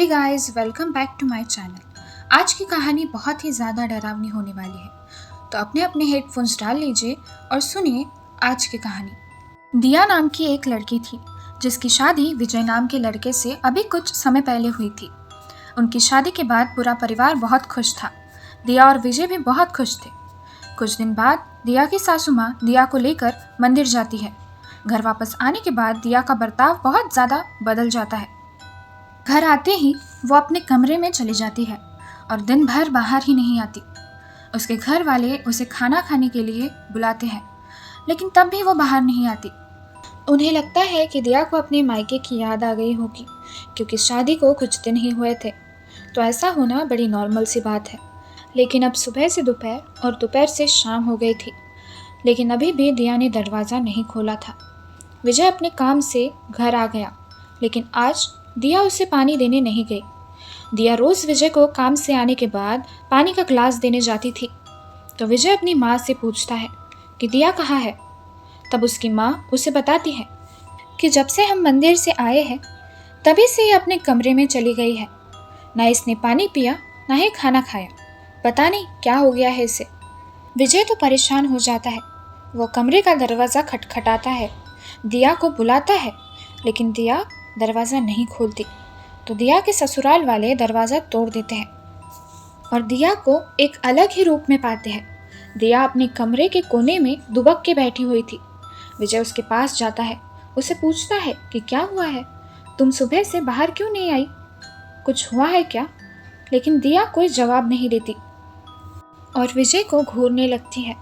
Hey guys, welcome back to my channel. आज की कहानी बहुत ही ज़्यादा डरावनी होने वाली है, तो अपने अपने हेडफोन्स डाल लीजिए और सुनिए आज की कहानी। दिया नाम की एक लड़की थी जिसकी शादी विजय नाम के लड़के से अभी कुछ समय पहले हुई थी। उनकी शादी के बाद पूरा परिवार बहुत खुश था। दिया और विजय भी बहुत खुश थे। कुछ दिन बाद दिया की सासू माँ दिया को लेकर मंदिर जाती है। घर वापस आने के बाद दिया का बर्ताव बहुत ज़्यादा बदल जाता है। घर आते ही वो अपने कमरे में चली जाती है और दिन भर बाहर ही नहीं आती। उसके घर वाले उसे खाना खाने के लिए बुलाते हैं, लेकिन तब भी वो बाहर नहीं आती। उन्हें लगता है कि दिया को अपने मायके की याद आ गई होगी, क्योंकि शादी को कुछ दिन ही हुए थे, तो ऐसा होना बड़ी नॉर्मल सी बात है। लेकिन अब सुबह से दोपहर और दोपहर से शाम हो गई थी, लेकिन अभी भी दिया ने दरवाज़ा नहीं खोला था। विजय अपने काम से घर आ गया, लेकिन आज दिया उसे पानी देने नहीं गई। दिया रोज़ विजय को काम से आने के बाद पानी का ग्लास देने जाती थी, तो विजय अपनी माँ से पूछता है कि दिया कहाँ है। तब उसकी माँ उसे बताती है कि जब से हम मंदिर से आए हैं तभी से ये अपने कमरे में चली गई है। ना इसने पानी पिया, ना ही खाना खाया। पता नहीं क्या हो गया है इसे। विजय तो परेशान हो जाता है। वो कमरे का दरवाज़ा खटखटाता है, दिया को बुलाता है, लेकिन दिया दरवाज़ा नहीं खोलती। तो दिया के ससुराल वाले दरवाज़ा तोड़ देते हैं और दिया को एक अलग ही रूप में पाते हैं। दिया अपने कमरे के कोने में दुबक के बैठी हुई थी। विजय उसके पास जाता है, उसे पूछता है कि क्या हुआ है, तुम सुबह से बाहर क्यों नहीं आई, कुछ हुआ है क्या। लेकिन दिया कोई जवाब नहीं देती और विजय को घूरने लगती है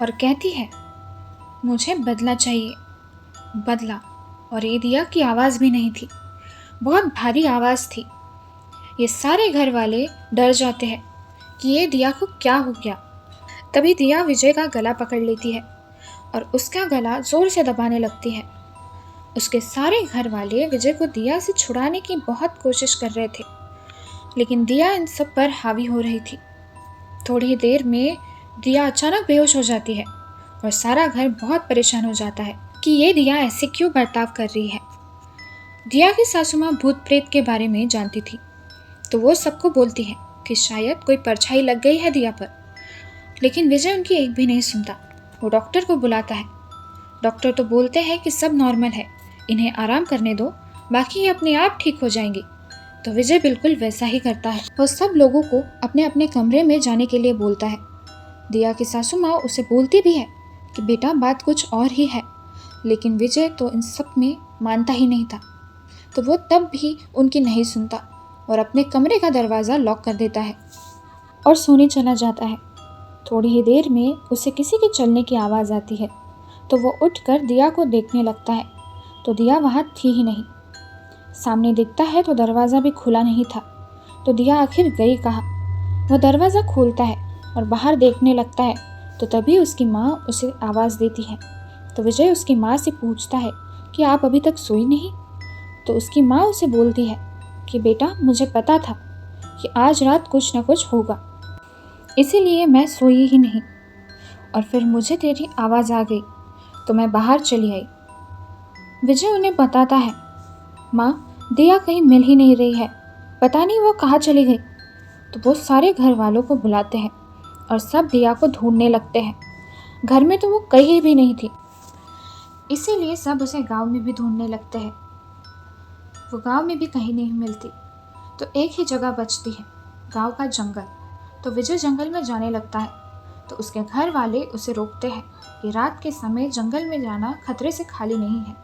और कहती है, मुझे बदला चाहिए, बदला। और ये दिया की आवाज़ भी नहीं थी, बहुत भारी आवाज़ थी। ये सारे घर वाले डर जाते हैं कि ये दिया को क्या हो गया। तभी दिया विजय का गला पकड़ लेती है और उसका गला ज़ोर से दबाने लगती है। उसके सारे घर वाले विजय को दिया से छुड़ाने की बहुत कोशिश कर रहे थे, लेकिन दिया इन सब पर हावी हो रही थी। थोड़ी देर में दिया अचानक बेहोश हो जाती है और सारा घर बहुत परेशान हो जाता है कि ये दिया ऐसे क्यों बर्ताव कर रही है। दिया की सासू माँ भूत प्रेत के बारे में जानती थी, तो वो सबको बोलती है कि शायद कोई परछाई लग गई है दिया पर। लेकिन विजय उनकी एक भी नहीं सुनता। वो डॉक्टर को बुलाता है। डॉक्टर तो बोलते हैं कि सब नॉर्मल है, इन्हें आराम करने दो, बाकी ये अपने आप ठीक हो जाएंगी। तो विजय बिल्कुल वैसा ही करता है। वो सब लोगों को अपने अपने कमरे में जाने के लिए बोलता है। दिया की सासू माँ उसे बोलती भी है कि बेटा बात कुछ और ही है, लेकिन विजय तो इन सब में मानता ही नहीं था। तो वो तब भी उनकी नहीं सुनता और अपने कमरे का दरवाज़ा लॉक कर देता है और सोने चला जाता है। थोड़ी ही देर में उसे किसी के चलने की आवाज़ आती है, तो वो उठकर दिया को देखने लगता है, तो दिया वहाँ थी ही नहीं। सामने देखता है तो दरवाज़ा भी खुला नहीं था। तो दिया आखिर गई कहाँ। वह दरवाज़ा खोलता है और बाहर देखने लगता है, तो तभी उसकी माँ उसे आवाज़ देती है। तो विजय उसकी माँ से पूछता है कि आप अभी तक सोई नहीं। तो उसकी माँ उसे बोलती है कि बेटा मुझे पता था कि आज रात कुछ न कुछ होगा, इसीलिए मैं सोई ही नहीं, और फिर मुझे तेरी आवाज़ आ गई तो मैं बाहर चली आई। विजय उन्हें बताता है, माँ दिया कहीं मिल ही नहीं रही है, पता नहीं वो कहाँ चली गई। तो वो सारे घर वालों को बुलाते हैं और सब दिया को ढूंढने लगते हैं। घर में तो वो कहीं भी नहीं थी, इसीलिए सब उसे गांव में भी ढूंढने लगते हैं। वो गांव में भी कहीं नहीं मिलती, तो एक ही जगह बचती है, गांव का जंगल। तो विजय जंगल में जाने लगता है, तो उसके घर वाले उसे रोकते हैं कि रात के समय जंगल में जाना खतरे से खाली नहीं है।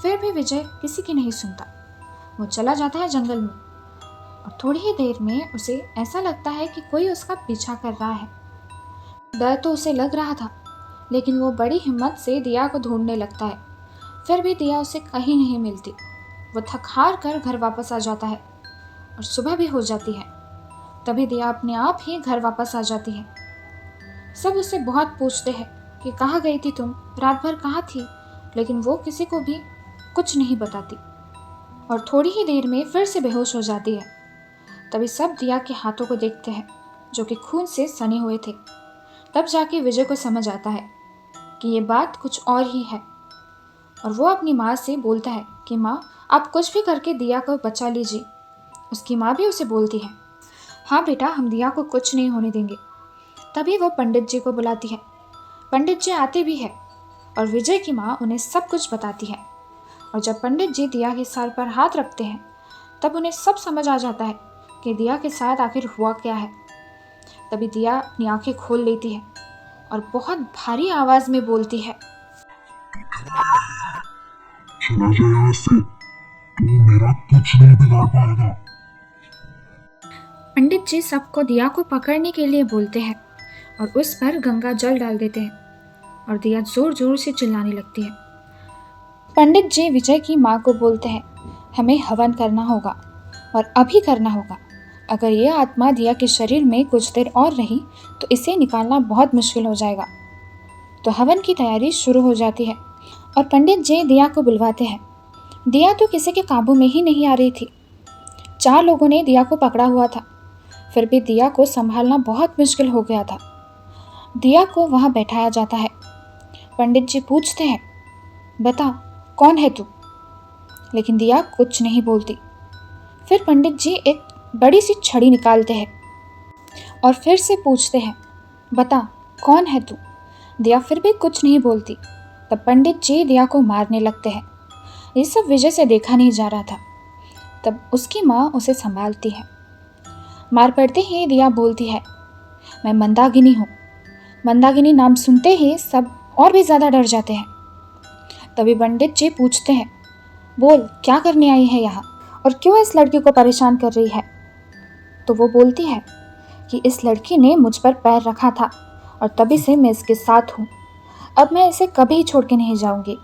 फिर भी विजय किसी की नहीं सुनता। वो चला जाता है जंगल में और थोड़ी ही देर में उसे ऐसा लगता है कि कोई उसका पीछा कर रहा है। डर तो उसे लग रहा था, लेकिन वो बड़ी हिम्मत से दिया को ढूंढने लगता है। फिर भी दिया उसे कहीं नहीं मिलती। वो थक हार कर घर वापस आ जाता है और सुबह भी हो जाती है। तभी दिया अपने आप ही घर वापस आ जाती है। सब उससे बहुत पूछते हैं कि कहाँ गई थी तुम, रात भर कहाँ थी, लेकिन वो किसी को भी कुछ नहीं बताती और थोड़ी ही देर में फिर से बेहोश हो जाती है। तभी सब दिया के हाथों को देखते हैं, जो कि खून से सने हुए थे। तब जाके विजय को समझ आता है कि ये बात कुछ और ही है, और वो अपनी माँ से बोलता है कि माँ आप कुछ भी करके दिया को बचा लीजिए, उसकी माँ भी उसे बोलती है, हाँ बेटा, हम दिया को कुछ नहीं होने देंगे। तभी वो पंडित जी को बुलाती है। पंडित जी आते भी है और विजय की माँ उन्हें सब कुछ बताती है। और जब पंडित जी दिया के सर पर हाथ रखते हैं तब उन्हें सब समझ आ जाता है कि दिया के साथ आखिर हुआ क्या है। तभी दिया अपनी आंखें खोल लेती है और बहुत भारी आवाज में बोलती है, चला जा यहाँ से, तू मेरा कुछ नहीं बिगाड़ पाएगा। पंडित जी सबको दिया को पकड़ने के लिए बोलते हैं और उस पर गंगा जल डाल देते हैं और दिया जोर जोर से चिल्लाने लगती है। पंडित जी विजय की माँ को बोलते हैं, हमें हवन करना होगा और अभी करना होगा। अगर ये आत्मा दिया के शरीर में कुछ देर और रही तो इसे निकालना बहुत मुश्किल हो जाएगा। तो हवन की तैयारी शुरू हो जाती है और पंडित जी दिया को बुलवाते हैं। दिया तो किसी के काबू में ही नहीं आ रही थी। 4 लोगों ने दिया को पकड़ा हुआ था, फिर भी दिया को संभालना बहुत मुश्किल हो गया था। दिया को वहां बैठाया जाता है। पंडित जी पूछते हैं, बता कौन है तू? लेकिन दिया कुछ नहीं बोलती। फिर पंडित जी एक बड़ी सी छड़ी निकालते हैं और फिर से पूछते हैं, बता कौन है तू? दिया फिर भी कुछ नहीं बोलती। तब पंडित जी दिया को मारने लगते हैं। ये सब विजय से देखा नहीं जा रहा था। तब उसकी माँ उसे संभालती है। मार पड़ते ही दिया बोलती है, मैं मंदाकिनी हूँ। मंदाकिनी नाम सुनते ही सब और भी ज़्यादा डर जाते हैं। तभी पंडित जी पूछते हैं, बोल क्या करने आई है यहाँ और क्यों इस लड़की को परेशान कर रही है? तो वो बोलती है कि इस लड़की ने मुझ पर पैर रखा था और तभी से मैं इसके साथ हूँ। अब मैं इसे कभी छोड़ के नहीं जाऊँगी।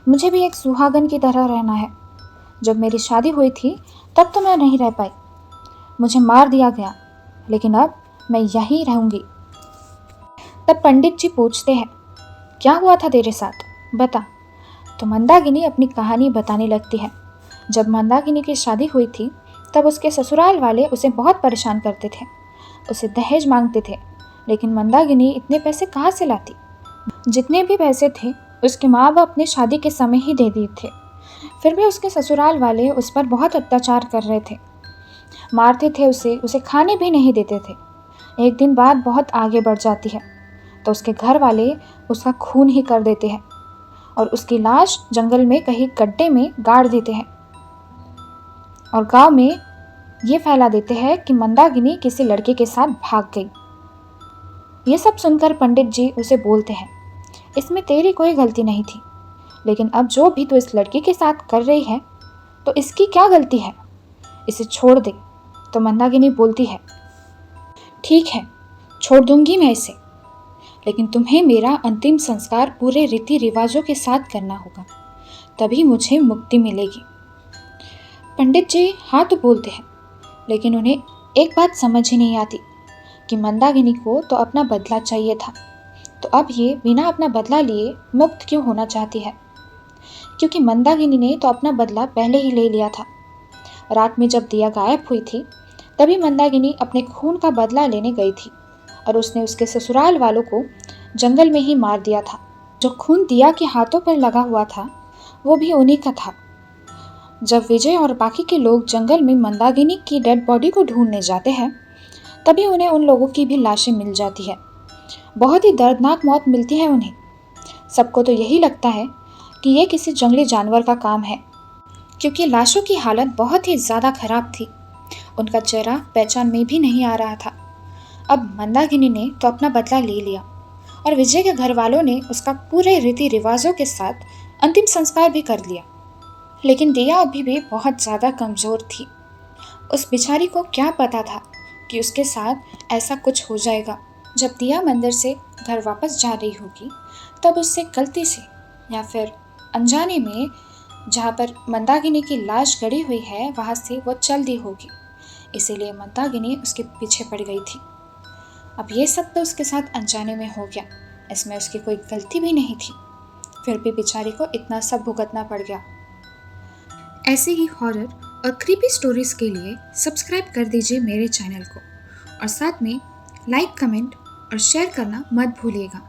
मुझे भी एक सुहागन की तरह रहना है। जब मेरी शादी हुई थी तब तो मैं नहीं रह पाई, मुझे मार दिया गया, लेकिन अब मैं यहीं रहूँगी। तब पंडित जी पूछते हैं, क्या हुआ था तेरे साथ, बता। तो मंदाकिनी अपनी कहानी बताने लगती है। जब मंदाकिनी की शादी हुई थी तब उसके ससुराल वाले उसे बहुत परेशान करते थे, उसे दहेज मांगते थे। लेकिन मंदाकिनी इतने पैसे कहाँ से लाती? जितने भी पैसे थे उसके माँ बाप अपने शादी के समय ही दे दिए थे। फिर भी उसके ससुराल वाले उस पर बहुत अत्याचार कर रहे थे, मारते थे उसे खाने भी नहीं देते थे। एक दिन बात बहुत आगे बढ़ जाती है तो उसके घर वाले उसका खून ही कर देते हैं और उसकी लाश जंगल में कहीं गड्ढे में गाड़ देते हैं और गांव में ये फैला देते हैं कि मंदाकिनी किसी लड़के के साथ भाग गई। ये सब सुनकर पंडित जी उसे बोलते हैं, इसमें तेरी कोई गलती नहीं थी, लेकिन अब जो भी तू इस लड़की के साथ कर रही है तो इसकी क्या गलती है, इसे छोड़ दे। तो मंदाकिनी बोलती है, ठीक है छोड़ दूंगी मैं इसे, लेकिन तुम्हें मेरा अंतिम संस्कार पूरे रीति रिवाजों के साथ करना होगा, तभी मुझे मुक्ति मिलेगी। पंडित जी हाँ तो बोलते हैं, लेकिन उन्हें एक बात समझ ही नहीं आती कि मंदाकिनी को तो अपना बदला चाहिए था, तो अब ये बिना अपना बदला लिए मुक्त क्यों होना चाहती है? क्योंकि मंदाकिनी ने तो अपना बदला पहले ही ले लिया था। रात में जब दिया गायब हुई थी तभी मंदाकिनी अपने खून का बदला लेने गई थी और उसने उसके ससुराल वालों को जंगल में ही मार दिया था। जो खून दिया के हाथों पर लगा हुआ था वो भी उन्हीं का था। जब विजय और बाकी के लोग जंगल में मंदाकिनी की डेड बॉडी को ढूंढने जाते हैं तभी उन्हें उन लोगों की भी लाशें मिल जाती है। बहुत ही दर्दनाक मौत मिलती है उन्हें। सबको तो यही लगता है कि ये किसी जंगली जानवर का काम है, क्योंकि लाशों की हालत बहुत ही ज़्यादा खराब थी। उनका चेहरा पहचान में भी नहीं आ रहा था। अब मंदाकिनी ने तो अपना बदला ले लिया और विजय के घर वालों ने उसका पूरे रीति रिवाजों के साथ अंतिम संस्कार भी कर लिया। लेकिन दिया अभी भी बहुत ज़्यादा कमज़ोर थी। उस बेचारी को क्या पता था कि उसके साथ ऐसा कुछ हो जाएगा। जब दिया मंदिर से घर वापस जा रही होगी तब उससे गलती से या फिर अनजाने में जहाँ पर मंदाकिनी की लाश गड़ी हुई है वहाँ से वो चल दी होगी, इसीलिए मंदाकिनी उसके पीछे पड़ गई थी। अब ये सब तो उसके साथ अनजाने में हो गया, इसमें उसकी कोई गलती भी नहीं थी, फिर भी बेचारी को इतना सब भुगतना पड़ गया। ऐसे ही हॉरर और क्रीपी स्टोरीज के लिए सब्सक्राइब कर दीजिए मेरे चैनल को और साथ में लाइक, कमेंट और शेयर करना मत भूलिएगा।